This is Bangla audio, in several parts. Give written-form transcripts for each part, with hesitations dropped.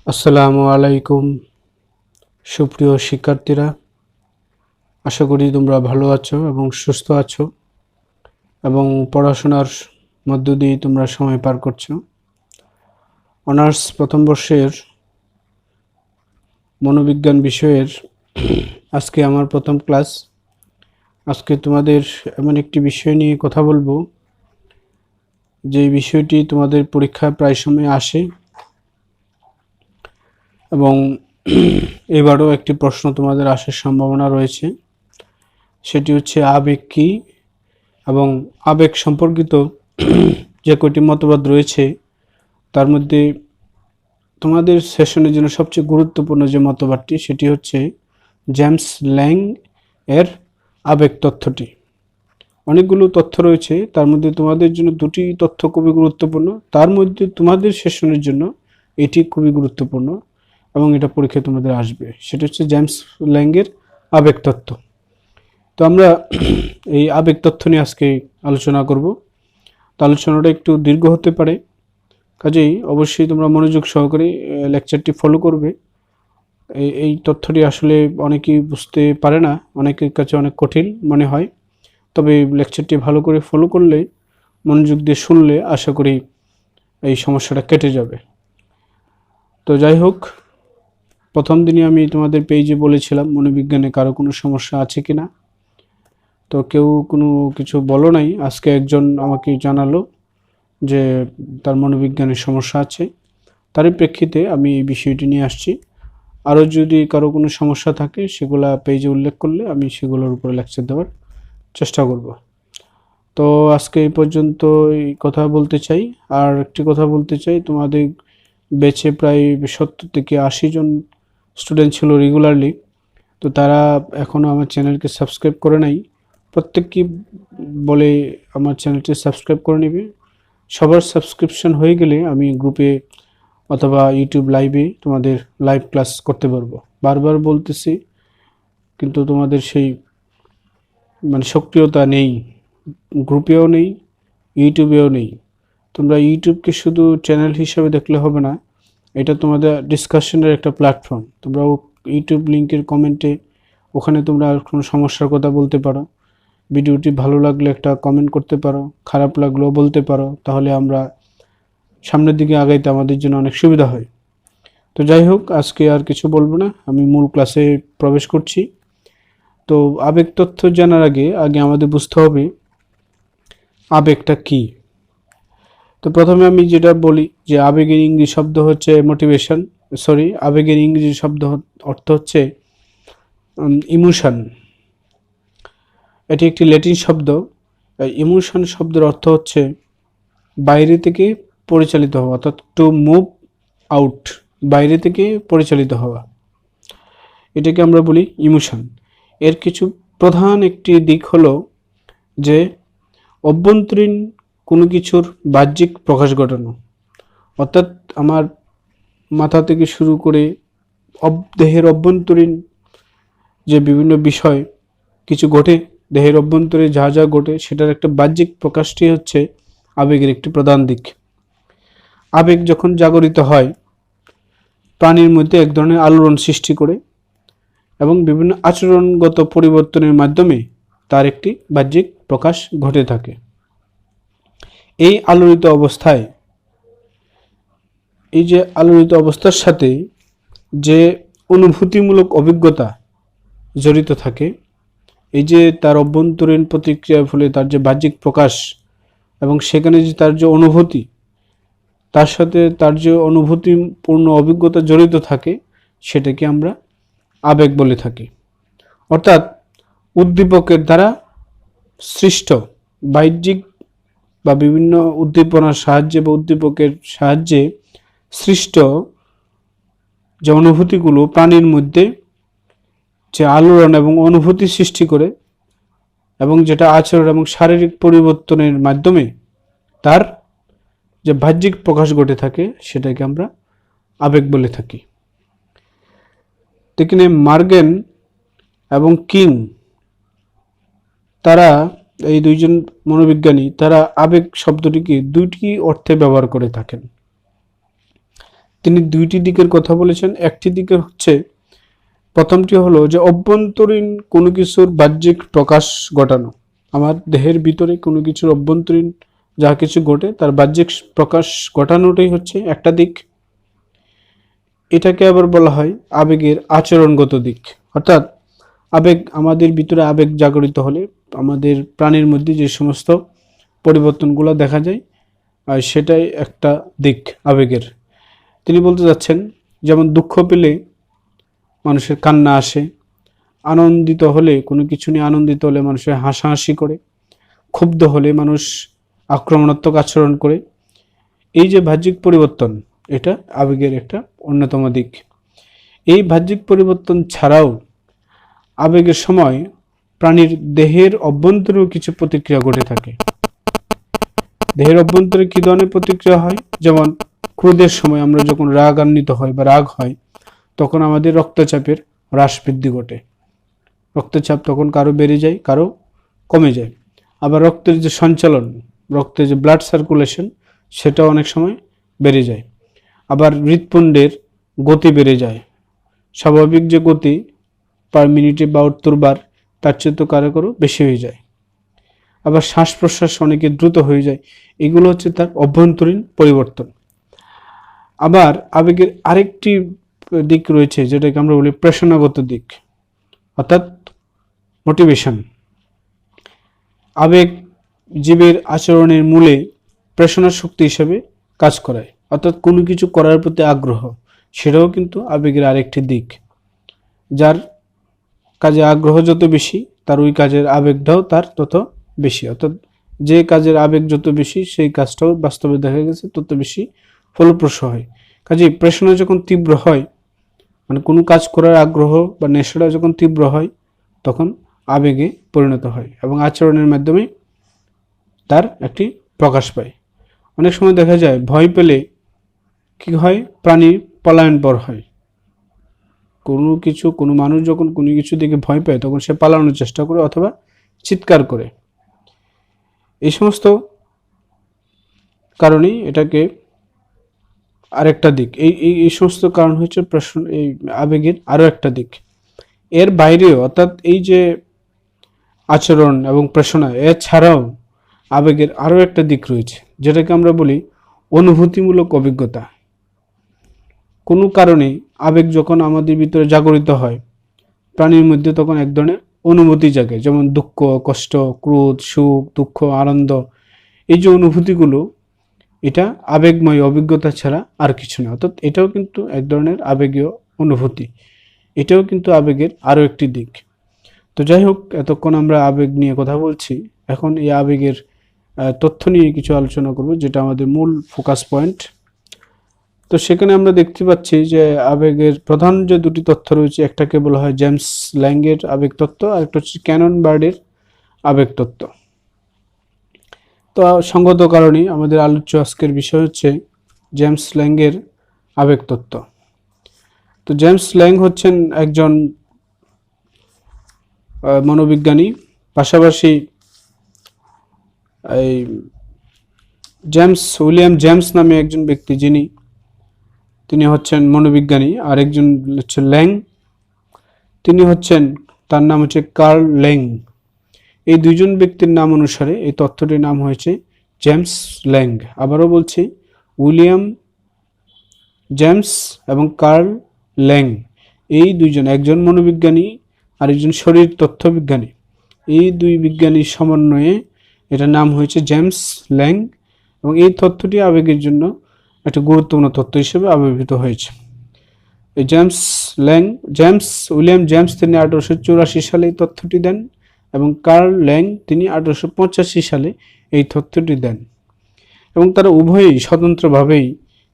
আসসালামু আলাইকুম সুপ্রিয় শিক্ষার্থীরা, আশা করি তোমরা ভালো আছো এবং সুস্থ আছো এবং পড়াশোনার মধ্য দিয়ে তোমরা সময় পার করছো। অনার্স প্রথম বর্ষের মনোবিজ্ঞান বিষয়ের আজকে আমার প্রথম ক্লাস। আজকে তোমাদের এমন একটি বিষয় নিয়ে কথা বলবো যে বিষয়টি তোমাদের পরীক্ষায় প্রায় সময় আসে এবং এবারও একটি প্রশ্ন তোমাদের আসার সম্ভাবনা রয়েছে। সেটি হচ্ছে আবেগ কী এবং আবেগ সম্পর্কিত যে কয়টি মতবাদ রয়েছে তার মধ্যে তোমাদের সেশনের জন্য সবচেয়ে গুরুত্বপূর্ণ যে মতবাদটি সেটি হচ্ছে জেমস ল্যাং এর আবেগ তত্ত্বটি। অনেকগুলো তথ্য রয়েছে, তার মধ্যে তোমাদের জন্য দুটি তথ্য খুবই গুরুত্বপূর্ণ, তার মধ্যে তোমাদের সেশনের জন্য এটি খুবই গুরুত্বপূর্ণ এবং এটা পরীক্ষায় তোমাদের আসবে। সেটা হচ্ছে জেমস ল্যাংয়ের আবেগ তত্ত্ব। তো আমরা এই আবেগ তথ্য নিয়ে আজকে আলোচনা করব। তো আলোচনাটা একটু দীর্ঘ হতে পারে, কাজেই অবশ্যই তোমরা মনোযোগ সহকারে লেকচারটি ফলো করবে। এই তথ্যটি আসলে অনেকেই বুঝতে পারে না, অনেকের কাছে অনেক কঠিন মনে হয়, তবে লেকচারটি ভালো করে ফলো করলে, মনোযোগ দিয়ে শুনলে আশা করি এই সমস্যাটা কেটে যাবে। তো যাই হোক, প্রথম দিনই আমি তোমাদের পেজে বলেছিলাম মনোবিজ্ঞানে কারো কোনো সমস্যা আছে কি না। তো কেউ কোনো কিছু বলো নাই। আজকে একজন আমাকে জানালো যে তার মনোবিজ্ঞানের সমস্যা আছে, তারই প্রেক্ষিতে আমি এই বিষয়টি নিয়ে আসছি। আরও যদি কারো কোনো সমস্যা থাকে সেগুলো পেজে উল্লেখ করলে আমি সেগুলোর উপরে লেকচার দেওয়ার চেষ্টা করব। তো আজকে এই পর্যন্ত এই কথা বলতে চাই। আর একটি কথা বলতে চাই, তোমাদের ব্যাচে প্রায় 70 থেকে 80 জন স্টুডেন্ট ছিল রেগুলারলি। তো তারা এখনও আমার চ্যানেলকে সাবস্ক্রাইব করে নাই। প্রত্যেককেই বলে আমার চ্যানেলটি সাবস্ক্রাইব করে নেবে। সবার সাবস্ক্রিপশন হয়ে গেলে আমি গ্রুপে অথবা ইউটিউব লাইভে তোমাদের লাইভ ক্লাস করতে পারবো। বারবার বলতেছি, কিন্তু তোমাদের সেই সক্রিয়তা নেই, গ্রুপেও নেই, ইউটিউবেও নেই। তোমরা ইউটিউবকে শুধু চ্যানেল হিসাবে দেখলে হবে না, এটা তোমাদের ডিসকাশনের একটা প্ল্যাটফর্ম। তোমরা ইউটিউব লিঙ্কের কমেন্টে ওখানে তোমরা কোনো সমস্যার কথা বলতে পারো, ভিডিওটি ভালো লাগলে একটা কমেন্ট করতে পারো, খারাপ লাগলেও বলতে পারো, তাহলে আমরা সামনের দিকে আগাইতে আমাদের জন্য অনেক সুবিধা হয়। তো যাই হোক, আজকে আর কিছু বলবো না, আমি মূল ক্লাসে প্রবেশ করছি। তো আবেগ তথ্য জানার আগে আমাদের বুঝতে হবে আবেগটা কি। তো প্রথমে আমি যেটা বলি যে আবেগের ইংরেজি শব্দ হচ্ছে মোটিভেশন, আবেগের ইংরেজি শব্দ অর্থ হচ্ছে ইমোশন। এটি একটি ল্যাটিন শব্দ। ইমোশন শব্দের অর্থ হচ্ছে বাইরে থেকে পরিচালিত হওয়া, অর্থাৎ টু মুভ আউট, বাইরে থেকে পরিচালিত হওয়া, এটাকে আমরা বলি ইমোশন। এর কিছু প্রধান একটি দিক হলো যে অভ্যন্তরীণ কোনো কিছুর বাহ্যিক প্রকাশ ঘটানো, অর্থাৎ আমার মাথা থেকে শুরু করে দেহের অভ্যন্তরীণ যে বিভিন্ন বিষয় কিছু ঘটে, দেহের অভ্যন্তরে যা যা ঘটে সেটার একটা বাহ্যিক প্রকাশটি হচ্ছে আবেগের একটি প্রধান দিক। আবেগ যখন জাগরিত হয় প্রাণীর মধ্যে এক ধরনের আলোড়ন সৃষ্টি করে এবং বিভিন্ন আচরণগত পরিবর্তনের মাধ্যমে তার একটি বাহ্যিক প্রকাশ ঘটে থাকে। এই আলোড়িত অবস্থার সাথে যে অনুভূতিমূলক অভিজ্ঞতা জড়িত থাকে, এই যে তার অভ্যন্তরীণ প্রতিক্রিয়ার ফলে তার যে বাহ্যিক প্রকাশ এবং সেখানে যে তার যে অনুভূতি, তার সাথে তার যে অনুভূতিপূর্ণ অভিজ্ঞতা জড়িত থাকে, সেটাকে আমরা আবেগ বলে থাকি। অর্থাৎ উদ্দীপকের দ্বারা সৃষ্ট বাহ্যিক বা বিভিন্ন উদ্দীপনার সাহায্যে বা উদ্দীপকের সাহায্যে সৃষ্ট যে অনুভূতিগুলো প্রাণীর মধ্যে যে আলোড়ন এবং অনুভূতি সৃষ্টি করে এবং যেটা আচরণ এবং শারীরিক পরিবর্তনের মাধ্যমে তার যে বাহ্যিক প্রকাশ ঘটে থাকে, সেটাকে আমরা আবেগ বলে থাকি। এখানে মার্গেন এবং কিং, তারা এই দুইজন মনোবিজ্ঞানী, তারা আবেগ শব্দটিকে দুইটি অর্থে ব্যবহার করে থাকেন। তিনি দুইটি দিকের কথা বলেছেন। একটি দিকের হচ্ছে, প্রথমটি হলো যে অভ্যন্তরীণ কোনো কিছুর বাহ্যিক প্রকাশ ঘটানো। আমার দেহের ভিতরে কোনো কিছুর অভ্যন্তরীণ যা কিছু ঘটে তার বাহ্যিক প্রকাশ ঘটানোটাই হচ্ছে একটা দিক। এটাকে আবার বলা হয় আবেগের আচরণগত দিক। অর্থাৎ আবেগ, আমাদের ভিতরে আবেগ জাগরিত হলে আমাদের প্রাণীর মধ্যে যে সমস্ত পরিবর্তনগুলো দেখা যায়, আর সেটাই একটা দিক আবেগের। তিনি বলতে যাচ্ছেন, যেমন দুঃখ পেলে মানুষের কান্না আসে, আনন্দিত হলে, কোনো কিছু নিয়ে আনন্দিত হলে মানুষের হাসাহাসি করে, ক্ষুব্ধ হলে মানুষ আক্রমণাত্মক আচরণ করে। এই যে বাহ্যিক পরিবর্তন, এটা আবেগের একটা অন্যতম দিক। এই বাহ্যিক পরিবর্তন ছাড়াও আবেগের সময় প্রাণীর দেহের অভ্যন্তরেও কিছু প্রতিক্রিয়া ঘটে থাকে। দেহের অভ্যন্তরে কি ধরনের প্রতিক্রিয়া হয়? যেমন ক্রোধের সময় আমরা যখন রাগান্বিত হয় বা রাগ হয়, তখন আমাদের রক্তচাপের হ্রাস বৃদ্ধি ঘটে। রক্তচাপ তখন কারো বেড়ে যায়, কারো কমে যায়। আবার রক্তের যে সঞ্চালন, রক্তের যে ব্লাড সার্কুলেশন, সেটাও অনেক সময় বেড়ে যায়। আবার হৃৎপিণ্ডের গতি বেড়ে যায়। স্বাভাবিক যে গতি পার মিনিটে ৭২ বার, তার চেয়ে তো কারো কারো বেশি হয়ে যায়। আবার শ্বাস প্রশ্বাস অনেকে দ্রুত হয়ে যায়। এগুলো হচ্ছে তার অভ্যন্তরীণ পরিবর্তন। আবার আবেগের আরেকটি দিক রয়েছে, যেটাকে আমরা বলি প্রেরণাগত দিক, অর্থাৎ মোটিভেশন। আবেগ জীবের আচরণের মূলে প্রেরণা শক্তি হিসেবে কাজ করায়। অর্থাৎ কোনো কিছু করার প্রতি আগ্রহ, সেটাও কিন্তু আবেগের আরেকটি দিক। যার কাজে আগ্রহ যত বেশি, তার ওই কাজের আবেগটাও তার তত বেশি। অর্থাৎ যে কাজের আবেগ যত বেশি, সেই কাজটাও বাস্তবে দেখা গেছে তত বেশি ফলপ্রসূ হয়। কাজে প্রেরণা যখন তীব্র হয়, মানে কোনো কাজ করার আগ্রহ বা নেশাটা যখন তীব্র হয়, তখন আবেগে পরিণত হয় এবং আচরণের মাধ্যমে তার একটি প্রকাশ পায়। অনেক সময় দেখা যায় ভয় পেলে কি হয়, প্রাণী পলায়নপর হয়। কোনো মানুষ যখন কোনো কিছু দেখে ভয় পায়, তখন সে পালানোর চেষ্টা করে অথবা চিৎকার করে। এই সমস্ত কারণেই এটাকে আরেকটা দিক। এই সমস্ত কারণ হচ্ছে এই আবেগের আরো একটা দিক। এর বাইরেও, অর্থাৎ এই যে আচরণ এবং প্রেরণা, এছাড়াও আবেগের আরো একটা দিক রয়েছে, যেটাকে আমরা বলি অনুভূতিমূলক অভিজ্ঞতা। কোনো কারণে আবেগ যখন আমাদের ভিতরে জাগরিত হয়, প্রাণীর মধ্যে তখন এক ধরনের অনুভূতি জাগে, যেমন দুঃখ, কষ্ট, ক্রোধ, সুখ, দুঃখ, আনন্দ। এই যে অনুভূতিগুলো, এটা আবেগময় অভিজ্ঞতা ছাড়া আর কিছু না। অর্থাৎ এটাও কিন্তু এক ধরনের আবেগীয় অনুভূতি। এটাও কিন্তু আবেগের আরো একটি দিক। তো যাই হোক, এতক্ষণ আমরা আবেগ নিয়ে কথা বলছি। এখন এই আবেগের তথ্য নিয়ে কিছু আলোচনা করব, যেটা আমাদের মূল ফোকাস পয়েন্ট। তো সেখানে আমরা দেখতে পাচ্ছি যে আবেগের প্রধান যে দুটি তথ্য রয়েছে, একটাকে বলা হয় জেমস ল্যাংয়ের আবেগ তত্ত্ব, আর একটা হচ্ছে ক্যানন বার্ডের আবেগ তত্ত্ব। তো সঙ্গত কারণেই আমাদের আলোচ্য আজকের বিষয় হচ্ছে জেমস ল্যাংয়ের আবেগ তত্ত্ব। তো জেমস ল্যাং হচ্ছেন একজন মনোবিজ্ঞানী, পাশাপাশি এই উইলিয়াম জেমস নামে একজন ব্যক্তি, তিনি হচ্ছেন মনোবিজ্ঞানী, আর একজন হচ্ছে ল্যাং, তিনি হচ্ছেন, তার নাম হচ্ছে কার্ল ল্যাং। এই দুইজন ব্যক্তির নাম অনুসারে এই তত্ত্বটির নাম হয়েছে জেমস ল্যাং। আবারও বলছি, উইলিয়াম জেমস এবং কার্ল ল্যাং, এই দুইজন, একজন মনোবিজ্ঞানী আর একজন শরীর তত্ত্ববিজ্ঞানী, এই দুই বিজ্ঞানীর সমন্বয়ে এটার নাম হয়েছে জেমস ল্যাং। এবং এই তত্ত্বটি আবেগের জন্য একটা গুরুত্বপূর্ণ তত্ত্ব হিসেবে আবির্ভূত হয়েছে। এই উইলিয়াম জেমস তিনি 1884 সালে এই তথ্যটি দেন, এবং কার্ল ল্যাং তিনি 1885 সালে এই তথ্যটি দেন। এবং তারা উভয়ই স্বতন্ত্রভাবেই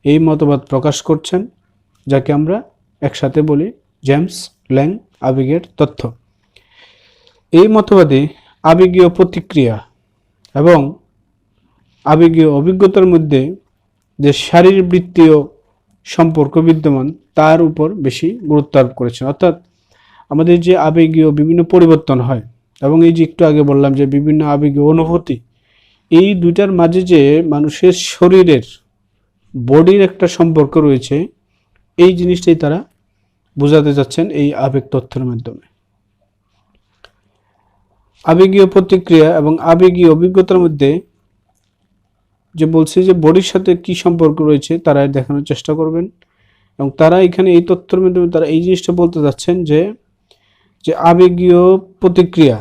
এই মতবাদ প্রকাশ করছেন, যাকে আমরা একসাথে বলি জেমস ল্যাং আবেগের তত্ত্ব। এই মতবাদে আবেগীয় প্রতিক্রিয়া এবং আবেগীয় অভিজ্ঞতার মধ্যে যে শারীরবৃত্তীয় সম্পর্ক বিদ্যমান, তার উপর বেশি গুরুত্ব আরোপ করেছেন। অর্থাৎ আমাদের যে আবেগীয় বিভিন্ন পরিবর্তন হয়, এবং এই যে একটু আগে বললাম যে বিভিন্ন আবেগীয় অনুভূতি, এই দুইটার মাঝে যে মানুষের শরীরের বডির একটা সম্পর্ক রয়েছে, এই জিনিসটাই তারা বোঝাতে যাচ্ছেন এই আবেগ তথ্যের মাধ্যমে। আবেগীয় প্রতিক্রিয়া এবং আবেগীয় অভিজ্ঞতার মধ্যে যে বলছে যে বডির সাথে কি সম্পর্ক রয়েছে তারা দেখানোর চেষ্টা করবেন, এবং তারা এখানে এই তথ্যের মাধ্যমে তারা এই জিনিসটা বলতে যাচ্ছেন যে যে আবেগীয় প্রতিক্রিয়া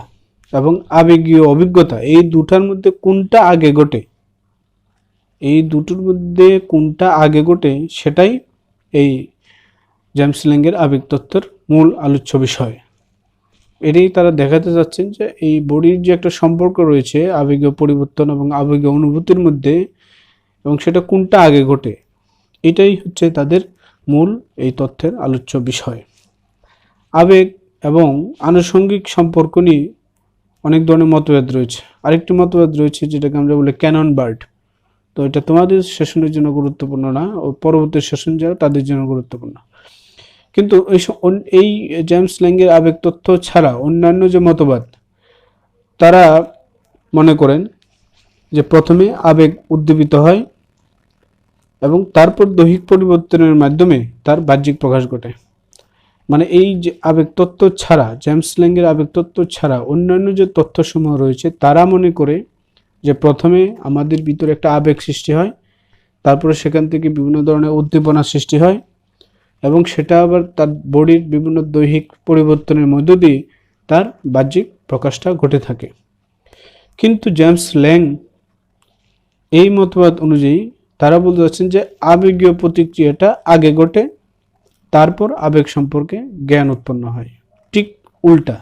এবং আবেগীয় অভিজ্ঞতা এই দুটার মধ্যে কোনটা আগে ঘটে, এই দুটোর মধ্যে কোনটা আগে ঘটে সেটাই এই জেমস ল্যাংয়ের আবেগ তত্ত্বের মূল আলোচ্য বিষয়। এটাই তারা দেখাতে যাচ্ছেন যে এই বডির যে একটা সম্পর্ক রয়েছে আবেগীয় পরিবর্তন এবং আবেগীয় অনুভূতির মধ্যে, এবং সেটা কোনটা আগে ঘটে, এটাই হচ্ছে তাদের মূল এই তথ্যের আলোচ্য বিষয়। আবেগ এবং আনুষঙ্গিক সম্পর্ক নিয়ে অনেক ধরনের মতভেদ রয়েছে। আরেকটি মতভেদ রয়েছে যেটাকে আমরা বলি ক্যানন বার্ড। তো এটা তোমাদের সেশনের জন্য গুরুত্বপূর্ণ না, ও পরবর্তী সেশন যারা তাদের জন্য গুরুত্বপূর্ণ। কিন্তু এই জেমস ল্যাংয়ের আবেগ তত্ত্ব ছাড়া অন্যান্য যে মতবাদ, তারা মনে করেন যে প্রথমে আবেগ উদ্দীপিত হয় এবং তারপর দৈহিক পরিবর্তনের মাধ্যমে তার বাহ্যিক প্রকাশ ঘটে। মানে এই যে আবেগ তত্ত্ব ছাড়া, জেমস ল্যাংয়ের আবেগ তত্ত্ব ছাড়া অন্যান্য যে তথ্যসমূহ রয়েছে, তারা মনে করে যে প্রথমে আমাদের ভিতরে একটা আবেগ সৃষ্টি হয়, তারপরে সেখান থেকে বিভিন্ন ধরনের উদ্দীপনা সৃষ্টি হয়, এবং সেটা আবার তার বডির বিভিন্ন দৈহিক পরিবর্তনের মধ্য দিয়ে তার বাহ্যিক প্রকাশটা ঘটে থাকে। কিন্তু জেমস ল্যাং এই মতবাদ অনুযায়ী তারা বলতে চাচ্ছেন যে আবেগীয় প্রতিক্রিয়াটা আগে ঘটে, তারপর আবেগ সম্পর্কে জ্ঞান উৎপন্ন হয়। ঠিক উল্টা,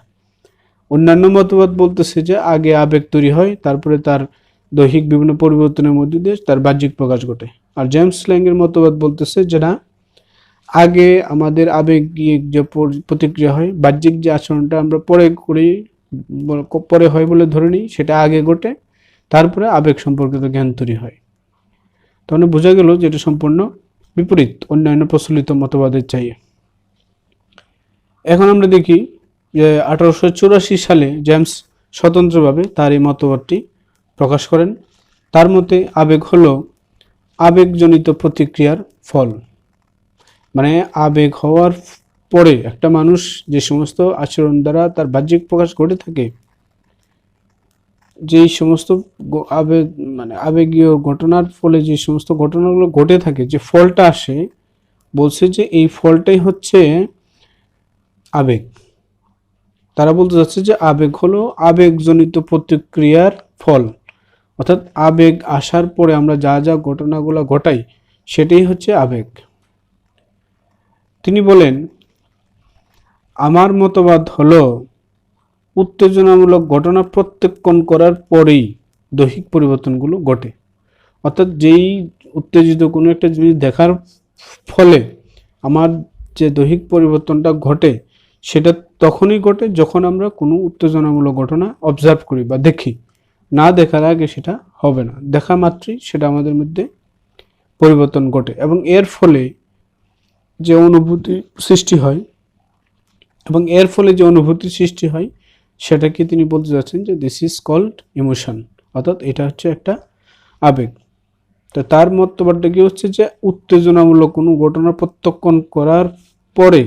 অন্যান্য মতবাদ বলতেছে যে আগে আবেগ তৈরি হয়, তারপরে তার দৈহিক বিভিন্ন পরিবর্তনের মধ্য দিয়ে তার বাহ্যিক প্রকাশ ঘটে। আর জেমস ল্যাংয়ের মতবাদ বলতেছে যে না, আগে আমাদের আবেগিক যে প্রতিক্রিয়া হয়, বাহ্যিক যে আচরণটা আমরা পরে হয় বলে ধরে নিই, সেটা আগে ঘটে, তারপরে আবেগ সম্পর্কিত জ্ঞান তৈরি হয়। তাহলে বোঝা গেল যে এটা সম্পূর্ণ বিপরীত অন্যান্য প্রচলিত মতবাদের চাইয়ে। এখন আমরা দেখি যে 1884 সালে জেমস স্বতন্ত্রভাবে তার এই মতবাদটি প্রকাশ করেন। তার মতে আবেগ হলো আবেগজনিত প্রতিক্রিয়ার ফল। মানে আবেগ হওয়ার পরে একটা মানুষ যে সমস্ত আচরণ দ্বারা তার বাহ্যিক প্রকাশ ঘটে থাকে, যেই সমস্ত আবেগীয় ঘটনার ফলে যে সমস্ত ঘটনাগুলো ঘটে থাকে, যে ফলটা আসে, বলছে যে এই ফলটাই হচ্ছে আবেগ। তারা বলতে যাচ্ছে যে আবেগ হলো আবেগজনিত প্রতিক্রিয়ার ফল, অর্থাৎ আবেগ আসার পরে আমরা যা যা ঘটনাগুলো ঘটাই সেটাই হচ্ছে আবেগ। তিনি বলেন, আমার মতবাদ হলো উত্তেজনামূলক ঘটনা প্রত্যক্ষণ করার পরেই দৈহিক পরিবর্তনগুলো ঘটে। অর্থাৎ যেই উত্তেজিত কোনো একটা জিনিস দেখার ফলে আমার যে দৈহিক পরিবর্তনটা ঘটে, সেটা তখনই ঘটে যখন আমরা কোনো উত্তেজনামূলক ঘটনা অবজার্ভ করি বা দেখি। না দেখার আগে সেটা হবে না, দেখা মাত্রই সেটা আমাদের মধ্যে পরিবর্তন ঘটে, এবং এর ফলে যে অনুভূতি সৃষ্টি হয় সেটাকে তিনি বলতে যাচ্ছেন যে দিস ইজ কল্ড ইমোশন, অর্থাৎ এটা হচ্ছে একটা আবেগ। তো তার মতবাদটা কি হচ্ছে যে উত্তেজনামূলক কোনো ঘটনা প্রত্যক্ষণ করার পরে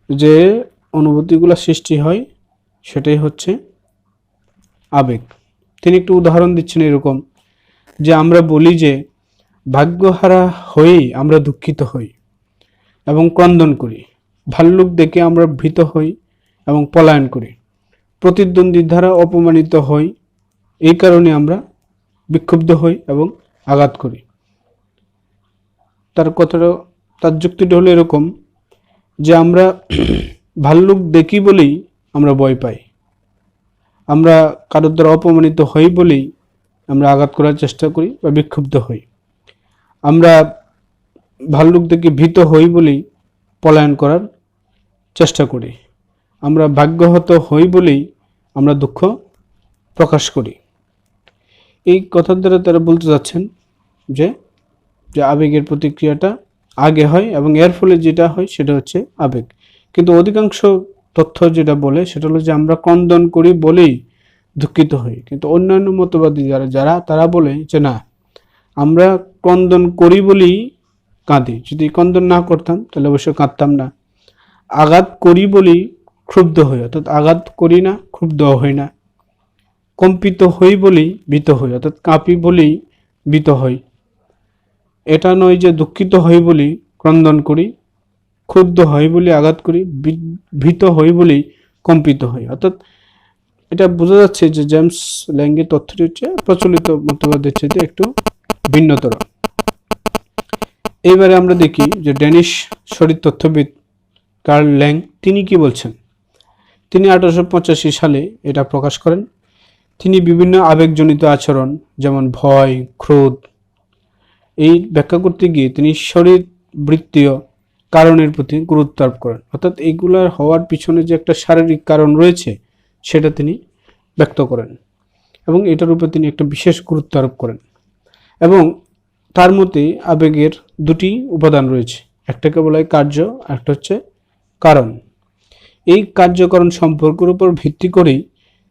যে অনুভূতিগুলো সৃষ্টি হয় সেটাই হচ্ছে আবেগ। তিনি একটু উদাহরণ দিচ্ছেন এরকম, যে আমরা বলি যে ভাগ্যহারা হয়েই আমরা দুঃখিত হই এবং ক্রন্দন করি, ভাল্লুক দেখে আমরা ভীত হই এবং পলায়ন করি, প্রতিদ্বন্দ্বীর দ্বারা অপমানিত হই, এই কারণে আমরা বিক্ষুব্ধ হই এবং আঘাত করি। তার যুক্তিটা হলো এরকম যে আমরা ভাল্লুক দেখি বলেই আমরা ভয় পাই, আমরা কারোর দ্বারা অপমানিত হই বলেই আমরা আঘাত করার চেষ্টা করি বা বিক্ষুব্ধ হই, আমরা ভাল্লুক দেখে ভীত হই বলেই পলায়ন করার চেষ্টা করি, আমরা ভাগ্যহত হই বলেই আমরা দুঃখ প্রকাশ করি। এই কথার দ্বারা তারা বলতে যাচ্ছেন যে আবেগের প্রতিক্রিয়াটা আগে হয় এবং এর ফলে যেটা হয় সেটা হচ্ছে আবেগ। কিন্তু অধিকাংশ তথ্য যেটা বলে সেটা হলো যে আমরা ক্রন্দন করি বলেই দুঃখিত হই। কিন্তু অন্যান্য মতবাদী যারা তারা বলে যে না, আমরা ক্রন্দন করি বলেই কাঁদি। যদি ক্রন্দন না করতাম তাহলে অবশ্যই কাঁদতাম না। আঘাত করি বলেই ক্ষুব্ধ হই, অর্থাৎ আঘাত করি না, ক্ষুব্ধ হই না। কম্পিত হই বলেই ভীত হই, অর্থাৎ কাঁপি বলেই ভীত হই। এটা নয় যে দুঃখিত হই বলেই ক্রন্দন করি, ক্ষুব্ধ হই বলে আঘাত করি, ভীত হই বলেই কম্পিত হই। অর্থাৎ এটা বোঝা যাচ্ছে যে জেমস ল্যাংয়ের তথ্যটি হচ্ছে প্রচলিত মতবাদের চেয়ে একটু ভিন্নতর। এইবারে আমরা দেখি যে ড্যানিশ শরীরতত্ত্ববিদ কার্ল ল্যাং তিনি কি বলছেন। তিনি 1885 সালে এটা প্রকাশ করেন। তিনি বিভিন্ন আবেগজনিত আচরণ যেমন ভয়, ক্রোধ এই ব্যাখ্যা করতে গিয়ে তিনি শরীরবৃত্তীয় কারণের প্রতি গুরুত্ব আরোপ করেন। অর্থাৎ এইগুলার হওয়ার পিছনে যে একটা শারীরিক কারণ রয়েছে সেটা তিনি ব্যক্ত করেন এবং এটার উপর তিনি একটা বিশেষ গুরুত্ব আরোপ করেন। এবং তার মতে আবেগের দুটি উপাদান রয়েছে, একটাকে বলা হয় কার্য, একটা হচ্ছে কারণ। এই কার্যকারণ সম্পর্কের উপর ভিত্তি করেই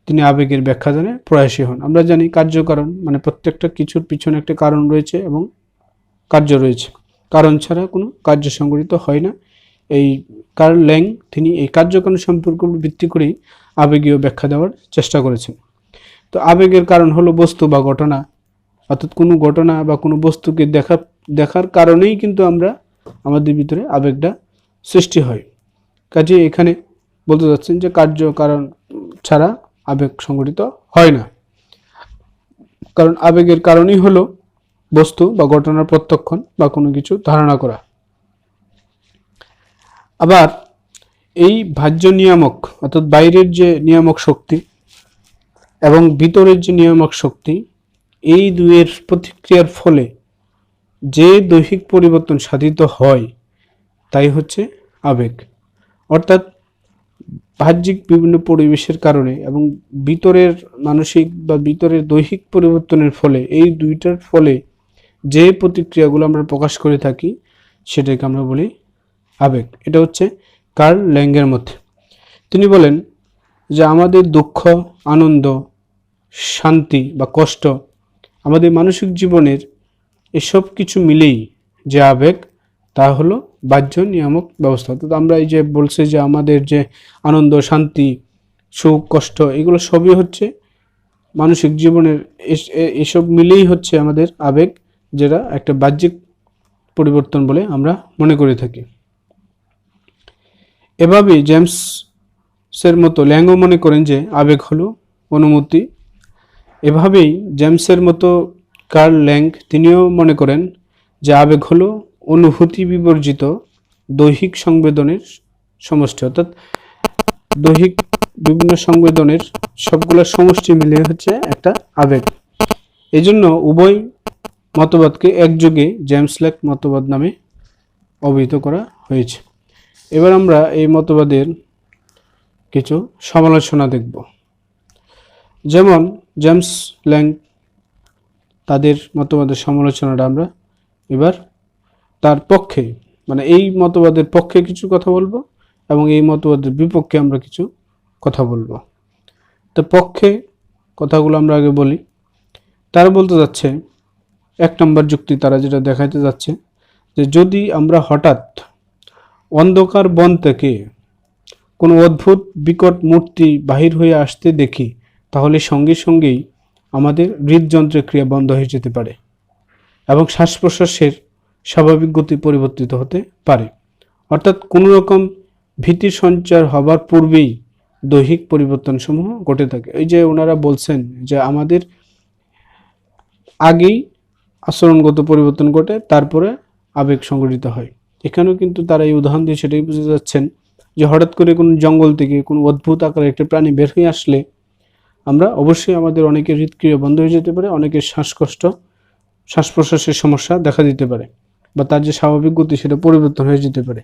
তিনি আবেগের ব্যাখ্যা দানে প্রয়াসী হন। আমরা জানি কার্যকারণ মানে প্রত্যেকটা কিছুর পিছনে একটা কারণ রয়েছে এবং কার্য রয়েছে, কারণ ছাড়া কোনো কার্য সংগঠিত হয় না। এই কার্ল ল্যাং তিনি এই কার্যকারণ সম্পর্কের উপর ভিত্তি করেই আবেগীয় ব্যাখ্যা দেওয়ার চেষ্টা করেছেন। তো আবেগের কারণ হলো বস্তু বা ঘটনা, অর্থাৎ কোনো ঘটনা বা কোনো বস্তুকে দেখার কারণেই কিন্তু আমাদের ভিতরে আবেগটা সৃষ্টি হয়। কাজে এখানে বলতে যাচ্ছেন যে কার্য কারণ ছাড়া আবেগ সংগঠিত হয় না, কারণ আবেগের কারণই হলো বস্তু বা ঘটনার প্রত্যক্ষণ বা কোনো কিছু ধারণা করা। আবার এই বাহ্য নিয়ামক অর্থাৎ বাইরের যে নিয়ামক শক্তি এবং ভিতরের যে নিয়ামক শক্তি, এই দুইয়ের প্রতিক্রিয়ার ফলে যে দৈহিক পরিবর্তন সাধিত হয় তাই হচ্ছে আবেগ। অর্থাৎ বাহ্যিক বিভিন্ন পরিবেশের কারণে এবং ভিতরের মানসিক বা ভিতরের দৈহিক পরিবর্তনের ফলে, এই দুইটার ফলে যে প্রতিক্রিয়াগুলো আমরা প্রকাশ করে থাকি সেটাকে আমরা বলি আবেগ। এটা হচ্ছে কার্ল ল্যাংয়ের মতে। তিনি বলেন যে আমাদের দুঃখ, আনন্দ, শান্তি বা কষ্ট, আমাদের মানসিক জীবনের এসব কিছু মিলেই যে আবেগ তা হলো বাহ্য নিয়ামক ব্যবস্থা। তো আমরা এই যে বলছি যে আমাদের যে আনন্দ, শান্তি, সুখ, কষ্ট এগুলো সবই হচ্ছে মানসিক জীবনের এসব মিলেই হচ্ছে আমাদের আবেগ, যেটা একটা বাহ্যিক পরিবর্তন বলে আমরা মনে করে থাকি। এভাবেই জেমসের মতো ল্যাংও মনে করেন যে আবেগ হলো অনুভূতি। এভাবেই জেমসের মতো কার্ল ল্যাং তিনিও মনে করেন যে আবেগ হলো অনুভূতি বিবর্জিত দৈহিক সংবেদনের সমষ্টি, অর্থাৎ দৈহিক বিভিন্ন সংবেদনের সবগুলোর সমষ্টি মিলে হচ্ছে একটা আবেগ। এই জন্য উভয় মতবাদকে একযোগে জেমস ল্যাং মতবাদ নামে অভিহিত করা হয়েছে। এবার আমরা এই মতবাদের কিছু সমালোচনা দেখব। যেমন জেমস ল্যাং তাদের মতবাদের সমালোচনাটা আমরা এবার তার পক্ষে মানে এই মতবাদের পক্ষে কিছু কথা বলবো এবং এই মতবাদের বিপক্ষে আমরা কিছু কথা বলবো। তো পক্ষে কথাগুলো আমরা আগে বলি। তারা বলতে যাচ্ছে, 1 নম্বর যুক্তি তারা যেটা দেখাইতে যাচ্ছে যে যদি আমরা হঠাৎ অন্ধকার বন থেকে কোনো অদ্ভুত বিকট মূর্তি বাহির হয়ে আসতে দেখি তাহলে সঙ্গে সঙ্গেই আমাদের হৃদযন্ত্রের ক্রিয়া বন্ধ হয়ে যেতে পারে এবং শ্বাস প্রশ্বাসের স্বাভাবিক গতি পরিবর্তিত হতে পারে। অর্থাৎ কোনো রকম ভীতির সঞ্চার হবার পূর্বেই দৈহিক পরিবর্তনসমূহ ঘটে থাকে। এই যে ওনারা বলছেন যে আমাদের আগেই আচরণগত পরিবর্তন ঘটে, তারপরে আবেগ সংঘটিত হয়। এখানেও কিন্তু তারা এই উদাহরণ দিয়ে সেটাই বুঝে যাচ্ছেন যে হঠাৎ করে কোনো জঙ্গল থেকে কোনো অদ্ভুত আকারের একটা প্রাণী বের হয়ে আসলে আমরা অবশ্যই আমাদের অনেকের হৃদক্রিয়া বন্ধ হয়ে যেতে পারে, অনেকের শ্বাসকষ্ট, শ্বাস প্রশ্বাসের সমস্যা দেখা দিতে পারে বা তার যে স্বাভাবিক গতি সেটা পরিবর্তন হয়ে যেতে পারে।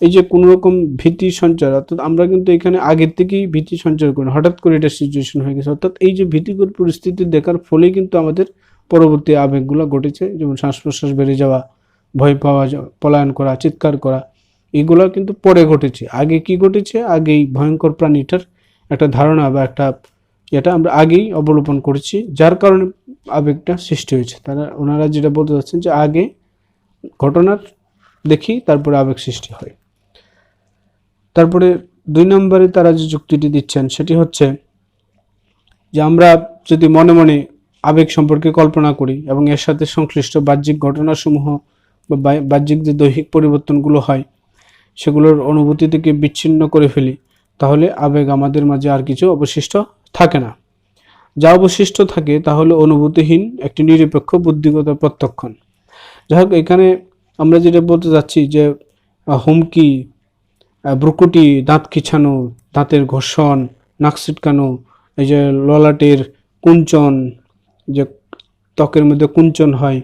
এই যে কোনো রকম ভীতি সঞ্চার, অর্থাৎ আমরা কিন্তু এখানে আগের থেকেই ভীতি সঞ্চার করি, হঠাৎ করে এটা সিচুয়েশন হয়ে গেছে। অর্থাৎ এই যে ভীতিকর পরিস্থিতি দেখার ফলেই কিন্তু আমাদের পরবর্তী আবেগগুলো ঘটেছে, যেমন শ্বাস প্রশ্বাস বেড়ে যাওয়া, ভয় পাওয়া, পলায়ন করা, চিৎকার করা, এগুলো কিন্তু পরে ঘটেছে। আগে কি ঘটেছে, আগেই ভয়ঙ্কর প্রাণীটার একটা ধারণা বা একটা এটা আমরা আগেই অবলোকন করেছি, যার কারণে আবেগটা সৃষ্টি হয়েছে। ওনারা যেটা বলতে চাচ্ছেন যে আগে ঘটনার দেখি, তারপরে আবেগ সৃষ্টি হয়। তারপরে 2 নম্বরে তারা যে যুক্তিটি দিচ্ছেন সেটি হচ্ছে যে আমরা যদি মনে মনে আবেগ সম্পর্কে কল্পনা করি এবং এর সাথে সংশ্লিষ্ট বাহ্যিক ঘটনাসমূহ বা বাহ্যিক যে দৈহিক পরিবর্তনগুলো হয় সেগুলোর অনুভূতি থেকে বিচ্ছিন্ন করে ফেলি, তাহলে আবেগ আমাদের মাঝে আর কিছু অবশিষ্ট থাকে না। যা অবশিষ্ট থাকে তাহলে অনুভূতিহীন একটি নিরপেক্ষ বুদ্ধিগত প্রত্যক্ষণ। যাই হোক, এখানে আমরা যেটা বলতে যাচ্ছি যে হুমকি, ব্রুকুটি, দাঁত খিঁচানো, দাঁতের ঘর্ষণ, নাক ছিটকানো, এই যে ললাটের কুঞ্চন, যে ত্বকের মধ্যে কুঞ্চন হয়,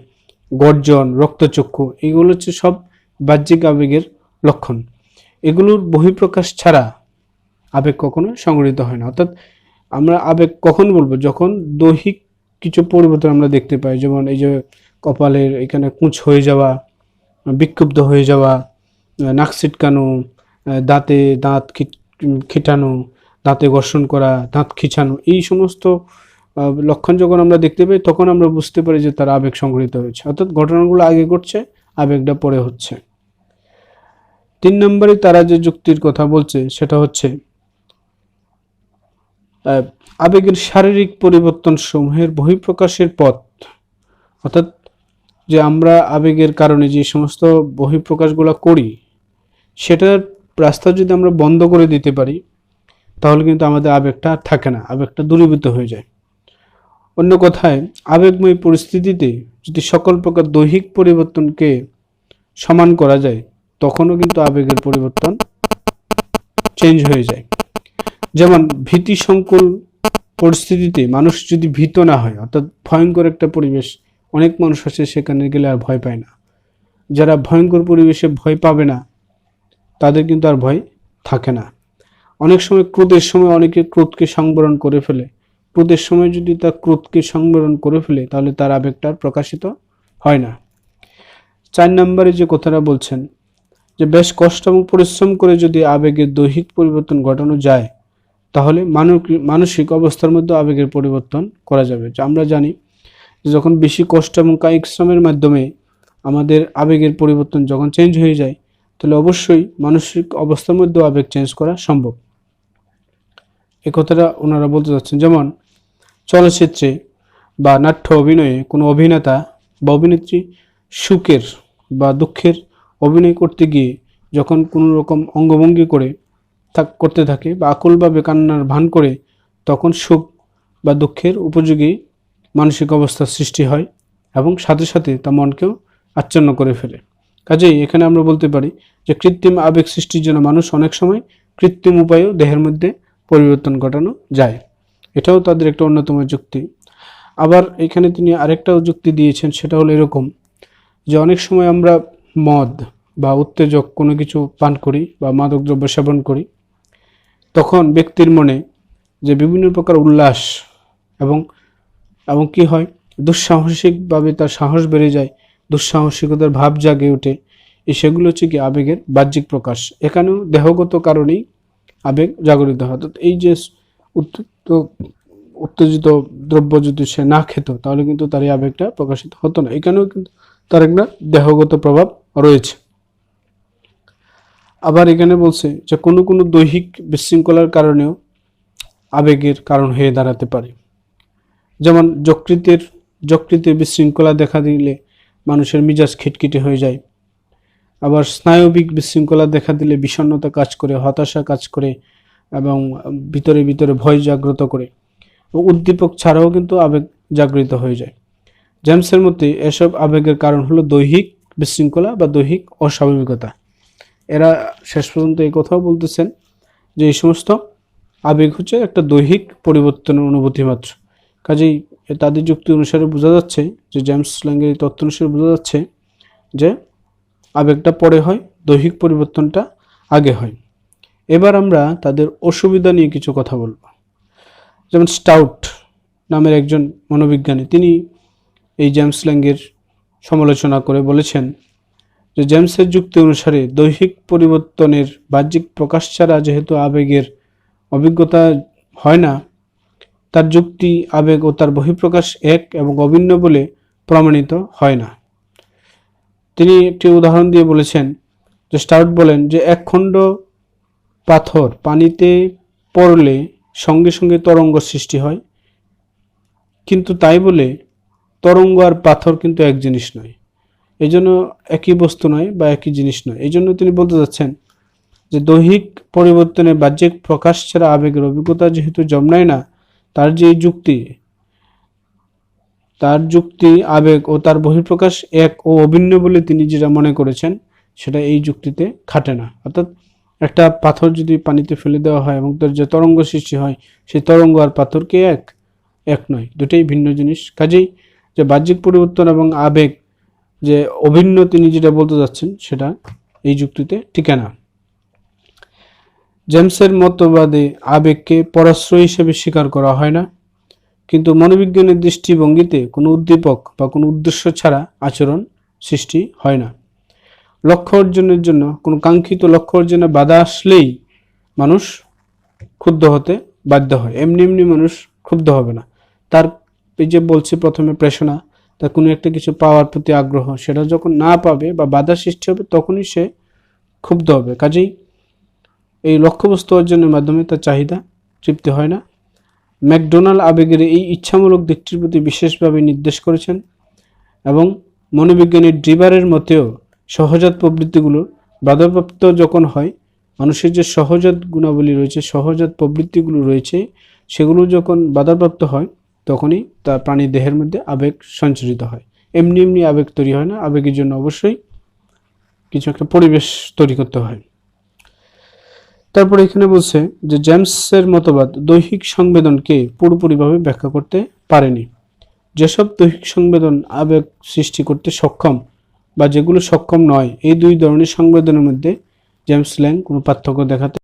গর্জন, রক্তচক্ষু, এগুলো হচ্ছে সব বাহ্যিক আবেগের লক্ষণ। এগুলোর বহিঃপ্রকাশ ছাড়া আবেগ কখনো সংগঠিত হয় না। অর্থাৎ আমরা আবেগ কখন বলবো? যখন দৈহিক কিছু পরিবর্তন আমরা দেখতে পাই, যেমন এই যে কপালের এখানে কুঁচ হয়ে যাওয়া, বিক্ষুব্ধ হয়ে যাওয়া, নাক ছিটকানো, দাঁতে দাঁত খিটানো, দাঁতে ঘর্ষণ করা, দাঁত খিঁচানো, এই সমস্ত লক্ষণ যখন আমরা দেখতে পাই তখন আমরা বুঝতে পারি যে তার আবেগ সংঘটিত হয়েছে। অর্থাৎ ঘটনাগুলো আগে ঘটছে, আবেগটা পরে হচ্ছে। 3 নম্বরে তারা যে যুক্তির কথা বলছে সেটা হচ্ছে আবেগের শারীরিক পরিবর্তন সমূহের বহিঃপ্রকাশের পথ। অর্থাৎ যে আমরা আবেগের কারণে যে সমস্ত বহিঃপ্রকাশগুলো করি সেটার রাস্তা যদি আমরা বন্ধ করে দিতে পারি তাহলে কিন্তু আমাদের আবেগটা আর থাকে না, আবেগটা দূরীভূত হয়ে যায়। অন্য কথায়, আবেগময় পরিস্থিতিতে যদি সকল প্রকার দৈহিক পরিবর্তনকে সমান করা যায় তখনও কিন্তু আবেগের পরিবর্তন চেঞ্জ হয়ে যায়। যেমন ভীতি সংকুল পরিস্থিতিতে মানুষ যদি ভীত না হয়, অর্থাৎ ভয়ঙ্কর একটা পরিবেশ, অনেক মানুষ আছে সেখানে গেলে আর ভয় পায় না। যারা ভয়ঙ্কর পরিবেশে ভয় পাবে না তাদের কিন্তু আর ভয় থাকে না। অনেক সময় ক্রোধের সময় অনেকে ক্রোধকে সংবরণ করে ফেলে। ক্রোধের সময় যদি তার ক্রোধকে সংবরণ করে ফেলে তাহলে তার আবেগটা প্রকাশিত হয় না। 4 নম্বরে যে কথাটা বলছেন যে বেশ কষ্ট এবং পরিশ্রম করে যদি আবেগের দৈহিক পরিবর্তন ঘটানো যায় তাহলে মানসিক অবস্থার মধ্যে আবেগের পরিবর্তন করা যাবে। আমরা জানি যে যখন বেশি কষ্ট এবং কায়িক শ্রমের মাধ্যমে আমাদের আবেগের পরিবর্তন যখন চেঞ্জ হয়ে যায় তাহলে অবশ্যই মানসিক অবস্থার মধ্যেও আবেগ চেঞ্জ করা সম্ভব। এই কথাটা ওনারা বলতে চাচ্ছেন। যেমন চলচ্চিত্রে বা নাট্য অভিনয়ে কোনো অভিনেতা বা অভিনেত্রী সুখের বা দুঃখের অভিনয় করতে গিয়ে যখন কোনো রকম অঙ্গভঙ্গি করতে থাকে বা আকুলভাবে কান্নার ভান করে, তখন সুখ বা দুঃখের উপযোগী মানসিক অবস্থার সৃষ্টি হয় এবং সাথে সাথে তা মনকেও আচ্ছন্ন করে ফেলে। কাজেই এখানে আমরা বলতে পারি যে কৃত্রিম আবেগ সৃষ্টির জন্য মানুষ অনেক সময় কৃত্রিম উপায়েও দেহের মধ্যে পরিবর্তন ঘটানো যায়। এটাও তাদের একটা অন্যতম যুক্তি। আবার এখানে তিনি আরেকটাও যুক্তি দিয়েছেন, সেটা হলো এরকম যে অনেক সময় আমরা মদ বা উত্তেজক কোনো কিছু পান করি বা মাদকদ্রব্য সেবন করি, তখন ব্যক্তির মনে যে বিভিন্ন প্রকার উল্লাস এবং কি হয়, দুঃসাহসিকভাবে তার সাহস বেড়ে যায়, দুঃসাহসিকতার ভাব জাগে ওঠে। সেগুলো হচ্ছে কি আবেগের বাহ্যিক প্রকাশ। এখানেও দেহগত কারণেই আবেগ জাগরিত হয়। অর্থাৎ এই যে উত্তেজিত দ্রব্য যদি সে না খেত তাহলে কিন্তু তার এই আবেগটা প্রকাশিত হতো না। এখানেও কিন্তু তার একটা দেহগত প্রভাব রয়েছে। আবার এখানে বলছে যে কোনো কোনো দৈহিক বিশৃঙ্খলার কারণেও আবেগের কারণ হয়ে দাঁড়াতে পারে। যেমন যকৃতে বিশৃঙ্খলা দেখা দিলে মানুষের মিজাজ খিটখিটে হয়ে যায়। আবার স্নায়বিক বিশৃঙ্খলা দেখা দিলে বিষণ্ণতা কাজ করে, হতাশা কাজ করে এবং ভিতরে ভিতরে ভয় জাগ্রত করে। উদ্দীপক ছাড়াও কিন্তু আবেগ জাগৃত হয়ে যায়। জেমসের মতে এসব আবেগের কারণ হলো দৈহিক বিশৃঙ্খলা বা দৈহিক অস্বাভাবিকতা। এরা শেষ পর্যন্ত এই কথাও বলতেছেন যে এই সমস্ত আবেগ হচ্ছে একটা দৈহিক পরিবর্তনের অনুভূতি মাত্র। কাজেই তাদের যুক্তি অনুসারে বোঝা যাচ্ছে যে জেমস ল্যাংয়ের তত্ত্ব অনুসারে বোঝা যাচ্ছে যে আবেগটা পরে হয়, দৈহিক পরিবর্তনটা আগে হয়। এবার আমরা তাদের অসুবিধা নিয়ে কিছু কথা বলবো। যেমন স্টাউট নামের একজন মনোবিজ্ঞানী, তিনি এই জেমস ল্যাংয়ের সমালোচনা করে বলেছেন যে জেমসের যুক্তি অনুসারে দৈহিক পরিবর্তনের বাহ্যিক প্রকাশ ছাড়া যেহেতু আবেগের অভিজ্ঞতা হয় না, তার যুক্তি আবেগ ও তার বহিঃপ্রকাশ এক এবং অভিন্ন বলে প্রমাণিত হয় না। তিনি একটি উদাহরণ দিয়ে বলেছেন, যে স্টার্ট বলেন যে এক খণ্ড পাথর পানিতে পড়লে সঙ্গে সঙ্গে তরঙ্গ সৃষ্টি হয়, কিন্তু তাই বলে তরঙ্গ আর পাথর কিন্তু এক জিনিস নয়, এই জন্য একই বস্তু নয় বা একই জিনিস নয়। এই জন্য তিনি বলতে যাচ্ছেন যে দৈহিক পরিবর্তনে বাহ্যিক প্রকাশ ছাড়া আবেগের অভিজ্ঞতা যেহেতু জন্মায় না, তার যে যুক্তি আবেগ ও তার বহিঃপ্রকাশ এক ও অভিন্ন বলে তিনি যেটা মনে করেছেন, সেটা এই যুক্তিতে খাটে না। অর্থাৎ একটা পাথর যদি পানিতে ফেলে দেওয়া হয় এবং তার যে তরঙ্গ সৃষ্টি হয়, সেই তরঙ্গ আর পাথর কি এক নয়, দুটোই ভিন্ন জিনিস। কাজেই যে বাহ্যিক পরিবর্তন এবং আবেগ যে অভিন্ন তিনি যেটা বলতে যাচ্ছেন, সেটা এই যুক্তিতে টিকে না। জেমসের মতবাদে আবেগকে পরাশ্রয় হিসেবে স্বীকার করা হয় না, কিন্তু মনোবিজ্ঞানের দৃষ্টিভঙ্গিতে কোনো উদ্দীপক বা কোনো উদ্দেশ্য ছাড়া আচরণ সৃষ্টি হয় না। লক্ষ্য অর্জনের জন্য কোনো কাঙ্ক্ষিত লক্ষ্য অর্জনে বাধা আসলেই মানুষ ক্ষুব্ধ হতে বাধ্য হয়, এমনি মানুষ ক্ষুব্ধ হবে না। তার এই যে বলছি প্রথমে প্রেষণা, তার কোনো একটা কিছু পাওয়ার প্রতি আগ্রহ, সেটা যখন না পাবে বা বাধা সৃষ্টি হবে তখনই সে ক্ষুব্ধ হবে। কাজেই এই লক্ষ্যবস্তু অর্জনের মাধ্যমে তার চাহিদা তৃপ্তি হয় না। ম্যাকডোনাল্ড আবেগের এই ইচ্ছামূলক দিকটির প্রতি বিশেষভাবে নির্দেশ করেছেন, এবং মনোবিজ্ঞানী ড্রিবারের মতেও সহজাত প্রবৃত্তিগুলো বাধাপ্রাপ্ত যখন হয়, মানুষের যে সহজাত গুণাবলী রয়েছে, সহজাত প্রবৃত্তিগুলো রয়েছে, সেগুলো যখন বাধাপ্রাপ্ত হয় তখনই তার প্রাণী দেহের মধ্যে আবেগ সঞ্চারিত হয়। এমনি আবেগ তৈরি হয় না, আবেগের জন্য অবশ্যই কিছু একটা পরিবেশ তৈরি করতে হয়। তারপর এখানে বলছে যে জেমসের মতবাদ দৈহিক সংবেদনকে পুরোপুরিভাবে ব্যাখ্যা করতে পারেনি। যেসব দৈহিক সংবেদন আবেগ সৃষ্টি করতে সক্ষম বা যেগুলো সক্ষম নয়, এই দুই ধরনের সংবেদনের মধ্যে জেমস ল্যাং কোনো পার্থক্য দেখাতে